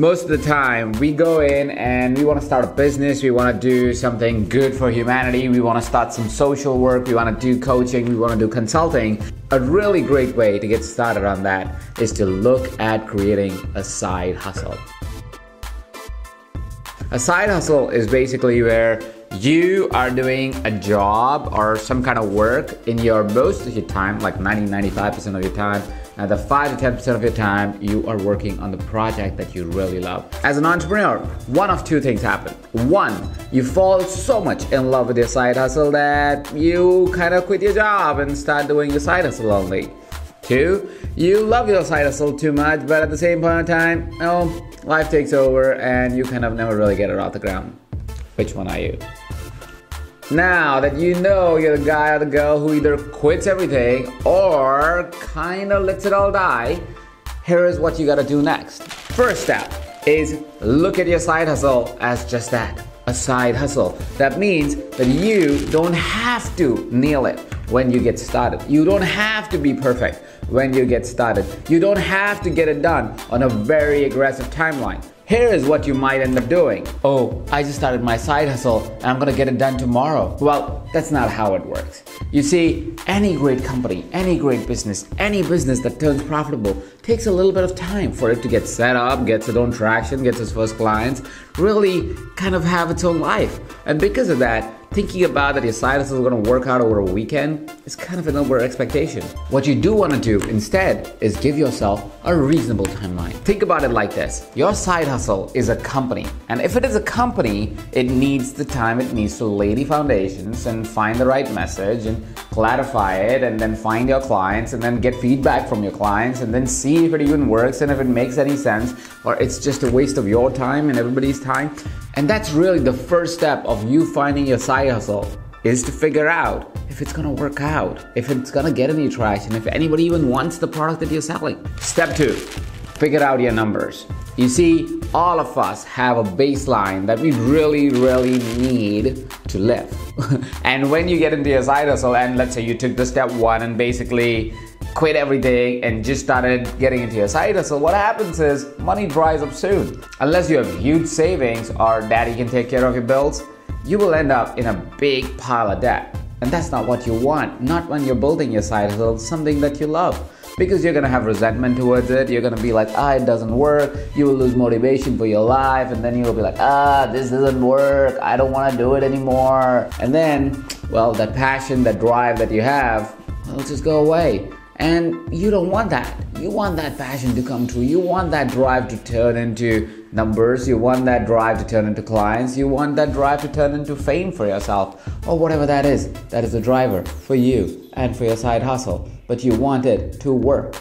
Most of the time, we go in and we want to start a business, we want to do something good for humanity, we want to start some social work, we want to do coaching, we want to do consulting. A really great way to get started on that is to look at creating a side hustle. A side hustle is basically where you are doing a job or some kind of work in your most of your time, like 90-95% of your time, and the 5 to 10% of your time you are working on the project that you really love. As an entrepreneur, one of two things happen. One, you fall so much in love with your side hustle that you kind of quit your job and start doing your side hustle only. Two, you love your side hustle too much, but at the same point in time, life takes over and you kind of never really get it off the ground. Which one are you? Now that you know you're the guy or the girl who either quits everything or kind of lets it all die, here is what you gotta do next. First step is look at your side hustle as just that, a side hustle. That means that you don't have to nail it when you get started. You don't have to be perfect when you get started. You don't have to get it done on a very aggressive timeline. Here is what you might end up doing. Oh, I just started my side hustle and I'm gonna get it done tomorrow. Well, that's not how it works. You see, any great company, any great business, any business that turns profitable takes a little bit of time for it to get set up, gets its own traction, gets its first clients, really kind of have its own life. And because of that, thinking about that your side hustle is going to work out over a weekend is kind of an over expectation. What you do want to do instead is give yourself a reasonable timeline. Think about it like this. Your side hustle is a company. And if it is a company, it needs the time it needs to lay the foundations and find the right message and clarify it and then find your clients and then get feedback from your clients and then see if it even works and if it makes any sense or it's just a waste of your time and everybody's time. And that's really the first step of you finding your side hustle, is to figure out if it's gonna work out, if it's gonna get any traction, if anybody even wants the product that you're selling. Step 2, figure out your numbers. You see, all of us have a baseline that we really need to live. And when you get into your side hustle, and let's say you took the step 1 and basically quit everything and just started getting into your side hustle, what happens is money dries up soon. Unless you have huge savings or daddy can take care of your bills, you will end up in a big pile of debt. And that's not what you want, not when you're building your side hustle, something that you love. Because you're gonna have resentment towards it, you're gonna be like, it doesn't work, you will lose motivation for your life, and then you'll be like, this doesn't work, I don't wanna do it anymore. And then, well, that passion, that drive that you have, will just go away. And you don't want that. You want that passion to come true. You want that drive to turn into numbers. You want that drive to turn into clients. You want that drive to turn into fame for yourself or whatever that is. That is the driver for you and for your side hustle. But you want it to work.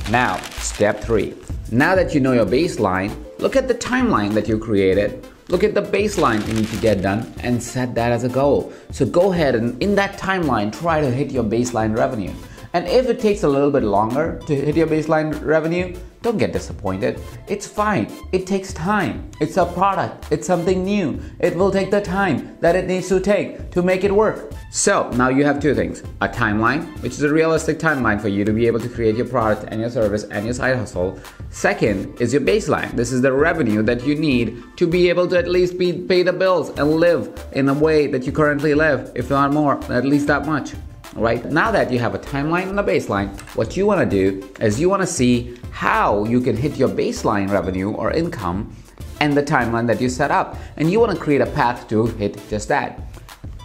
Now, step 3. Now that you know your baseline, look at the timeline that you created. Look at the baseline you need to get done and set that as a goal. So go ahead and in that timeline, try to hit your baseline revenue. And if it takes a little bit longer to hit your baseline revenue, don't get disappointed. It's fine. It takes time. It's a product. It's something new. It will take the time that it needs to take to make it work. So now you have 2 things. A timeline, which is a realistic timeline for you to be able to create your product and your service and your side hustle. Second is your baseline. This is the revenue that you need to be able to at least pay the bills and live in the way that you currently live, if not more, at least that much. Right? Now that you have a timeline and a baseline, what you want to do is you want to see how you can hit your baseline revenue or income and the timeline that you set up. And you want to create a path to hit just that.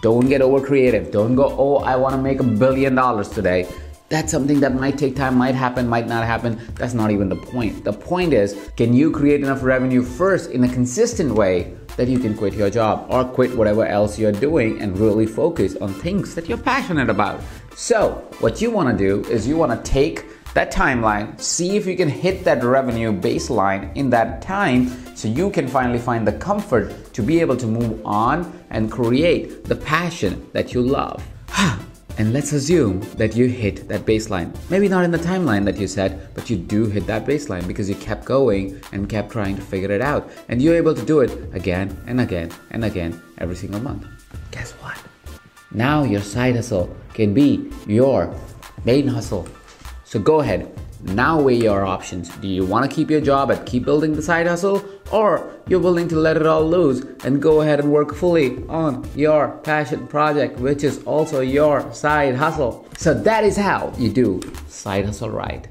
Don't get over creative. Don't go, I want to make $1 billion today. That's something that might take time, might happen, might not happen. That's not even the point. The point is, can you create enough revenue first in a consistent way that you can quit your job or quit whatever else you're doing and really focus on things that you're passionate about. So what you want to do is you want to take that timeline, see if you can hit that revenue baseline in that time so you can finally find the comfort to be able to move on and create the passion that you love. And let's assume that you hit that baseline. Maybe not in the timeline that you set, but you do hit that baseline because you kept going and kept trying to figure it out. And you're able to do it again and again and again every single month. Guess what? Now your side hustle can be your main hustle. So go ahead, Now weigh your options. Do you want to keep your job and keep building the side hustle, or you're willing to let it all loose and go ahead and work fully on your passion project, which is also your side hustle? So that is how you do side hustle right.